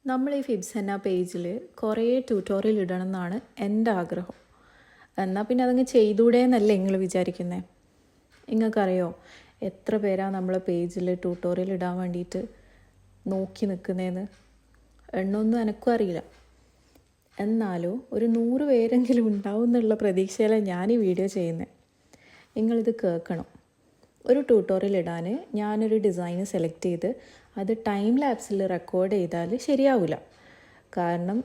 നമ്മൾ ഈ ഫിബ്സെന്ന പേജിൽ കുറേ ട്യൂട്ടോറിയൽ ഇടണം എന്നാണ് എൻ്റെ ആഗ്രഹം. എന്നാൽ പിന്നെ അതങ്ങ് ചെയ്തൂടെ എന്നല്ലേ നിങ്ങൾ വിചാരിക്കുന്നത്? നിങ്ങൾക്കറിയോ എത്ര പേരാണ് നമ്മളെ പേജിൽ ട്യൂട്ടോറിയൽ ഇടാൻ വേണ്ടിയിട്ട് നോക്കി നിൽക്കുന്നതെന്ന്? എണ്ണമൊന്നും എനിക്കും അറിയില്ല. എന്നാലും ഒരു 100 പേരെങ്കിലും ഉണ്ടാവും എന്നുള്ള പ്രതീക്ഷയിലാണ് ഞാൻ ഈ വീഡിയോ ചെയ്യുന്നത്. നിങ്ങളിത് കേൾക്കണം. ഒരു ട്യൂട്ടോറിയൽ ഇടാൻ ഞാനൊരു ഡിസൈന് സെലക്ട് ചെയ്ത് അത് ടൈം ലാപ്സിൽ റെക്കോർഡ് ചെയ്താൽ ശരിയാവില്ല. കാരണം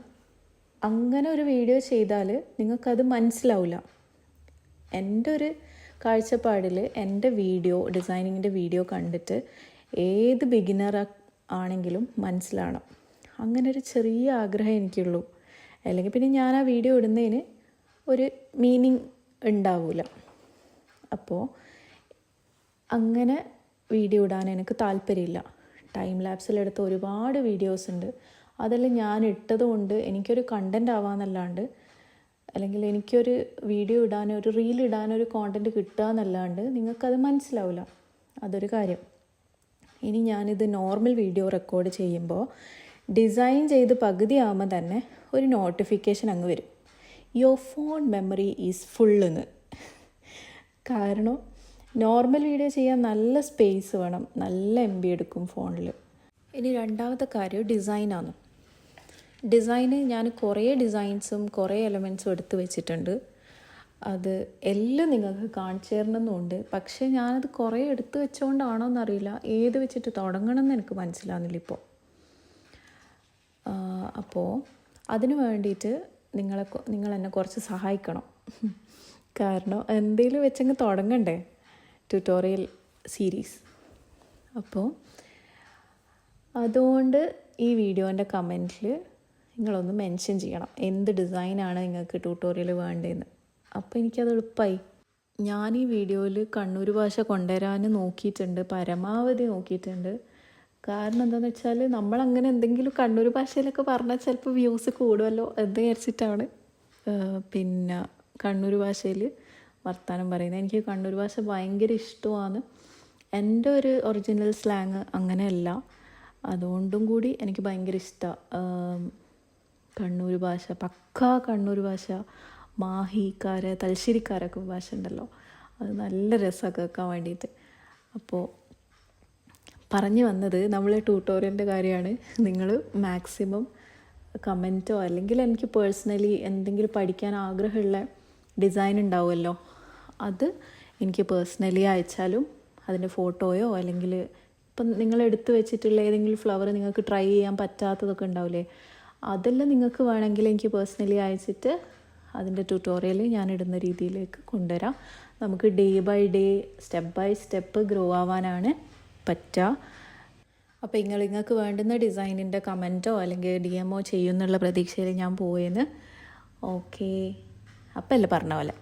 അങ്ങനെ ഒരു വീഡിയോ ചെയ്താൽ നിങ്ങൾക്കത് മനസ്സിലാവില്ല. എൻ്റെ ഒരു കാഴ്ചപ്പാടിൽ എൻ്റെ ഡിസൈനിങ്ങിൻ്റെ വീഡിയോ കണ്ടിട്ട് ഏത് ബിഗിനർ ആണെങ്കിലും മനസ്സിലാവണം. അങ്ങനെ ഒരു ചെറിയ ആഗ്രഹം എനിക്കുള്ളൂ. അല്ലെങ്കിൽ പിന്നെ ഞാൻ ആ വീഡിയോ ഇടുന്നതിന് ഒരു മീനിങ് ഉണ്ടാവില്ല. അപ്പോൾ അങ്ങനെ വീഡിയോ ഇടാൻ എനിക്ക് താല്പര്യമില്ല. ടൈം ലാപ്സിലെടുത്ത ഒരുപാട് വീഡിയോസ് ഉണ്ട്. അതെല്ലാം ഞാൻ ഇട്ടതുകൊണ്ട് എനിക്കൊരു കണ്ടൻറ് ആവാമെന്നല്ലാണ്ട്, അല്ലെങ്കിൽ എനിക്കൊരു വീഡിയോ ഇടാനോ ഒരു റീൽ ഇടാനോ ഒരു കോണ്ടൻറ്റ് കിട്ടുക എന്നല്ലാണ്ട് നിങ്ങൾക്കത് മനസ്സിലാവില്ല. അതൊരു കാര്യം. ഇനി ഞാനിത് നോർമൽ വീഡിയോ റെക്കോർഡ് ചെയ്യുമ്പോൾ ഡിസൈൻ ചെയ്ത് പകുതിയാകുമ്പോൾ തന്നെ ഒരു നോട്ടിഫിക്കേഷൻ അങ്ങ് വരും, യുവർ ഫോൺ മെമ്മറി ഈസ് ഫുള്ളെന്ന്. കാരണം നോർമൽ വീഡിയോ ചെയ്യാൻ നല്ല സ്പേസ് വേണം, നല്ല MB എടുക്കും ഫോണിൽ. ഇനി രണ്ടാമത്തെ കാര്യം ഡിസൈനാണ്. ഡിസൈന് ഞാൻ കുറേ ഡിസൈൻസും കുറേ എലമെൻറ്റ്സും എടുത്ത് വെച്ചിട്ടുണ്ട്. അത് എല്ലാം നിങ്ങൾക്ക് കാണിച്ചു തരണമെന്നുണ്ട്. പക്ഷേ ഞാനത് കുറേ എടുത്ത് വെച്ചുകൊണ്ടാണോ എന്നറിയില്ല, ഏത് വെച്ചിട്ട് തുടങ്ങണമെന്ന് എനിക്ക് മനസ്സിലാവുന്നില്ല ഇപ്പോൾ. അപ്പോൾ അതിന് വേണ്ടിയിട്ട് നിങ്ങൾ എന്നെ കുറച്ച് സഹായിക്കണം. കാരണം എന്തെങ്കിലും വെച്ചങ്ങ് തുടങ്ങണ്ടേ ട്യൂട്ടോറിയൽ സീരീസ്. അപ്പോൾ അതുകൊണ്ട് ഈ വീഡിയോൻ്റെ കമൻറ്റിൽ നിങ്ങളൊന്ന് മെൻഷൻ ചെയ്യണം എന്ത് ഡിസൈനാണ് നിങ്ങൾക്ക് ട്യൂട്ടോറിയൽ വേണ്ടതെന്ന്. അപ്പോൾ എനിക്കത് എളുപ്പമായി. ഞാൻ ഈ വീഡിയോയിൽ കണ്ണൂർ ഭാഷ കൊണ്ടുവരാൻ നോക്കിയിട്ടുണ്ട്, പരമാവധി നോക്കിയിട്ടുണ്ട്. കാരണം എന്താണെന്ന് വെച്ചാൽ നമ്മളങ്ങനെ എന്തെങ്കിലും കണ്ണൂർ ഭാഷയിലൊക്കെ പറഞ്ഞാൽ ചിലപ്പോൾ വ്യൂസ് കൂടുമല്ലോ എന്ന് വിചാരിച്ചിട്ടാണ് പിന്നെ കണ്ണൂർ ഭാഷയിൽ വർത്താനം പറയുന്നത്. എനിക്ക് കണ്ണൂർ ഭാഷ ഭയങ്കര ഇഷ്ടമാണ്. എൻ്റെ ഒരു ഒറിജിനൽ സ്ലാങ് അങ്ങനെയല്ല, അതുകൊണ്ടും കൂടി എനിക്ക് ഭയങ്കര ഇഷ്ടമാണ് കണ്ണൂർ ഭാഷ. പക്കാ കണ്ണൂർ ഭാഷ. മാഹിക്കാര് തലശ്ശേരിക്കാരൊക്കെ ഭാഷ ഉണ്ടല്ലോ, അത് നല്ല രസമാണ് കേൾക്കാൻ വേണ്ടിയിട്ട്. അപ്പോൾ പറഞ്ഞു വന്നത് നമ്മൾ ട്യൂട്ടോറിയലിൻ്റെ കാര്യമാണ്. നിങ്ങൾ മാക്സിമം കമൻറ്റോ അല്ലെങ്കിൽ എനിക്ക് പേഴ്സണലി എന്തെങ്കിലും പഠിക്കാൻ ആഗ്രഹമുള്ള ഡിസൈൻ ഉണ്ടാവുമല്ലോ, അത് എനിക്ക് പേഴ്സണലി അയച്ചാലും അതിൻ്റെ ഫോട്ടോയോ അല്ലെങ്കിൽ ഇപ്പം നിങ്ങൾ എടുത്ത് വെച്ചിട്ടുള്ള ഏതെങ്കിലും ഫ്ലവർ നിങ്ങൾക്ക് ട്രൈ ചെയ്യാൻ പറ്റാത്തതൊക്കെ ഉണ്ടാവില്ലേ, അതെല്ലാം നിങ്ങൾക്ക് വേണമെങ്കിൽ എനിക്ക് പേഴ്സണലി അയച്ചിട്ട് അതിൻ്റെ ട്യൂട്ടോറിയൽ ഞാൻ ഇടുന്ന രീതിയിലേക്ക് കൊണ്ടുവരാം. നമുക്ക് day by day step by step grow ആവാനാണ് പറ്റുക. അപ്പോൾ നിങ്ങൾക്ക് വേണ്ടുന്ന ഡിസൈനിൻ്റെ കമൻറ്റോ അല്ലെങ്കിൽ DM ചെയ്യുന്നുള്ള പ്രതീക്ഷയിൽ ഞാൻ പോയെന്ന്. ഓക്കെ, അപ്പം അല്ലേ പറഞ്ഞ പോലെ.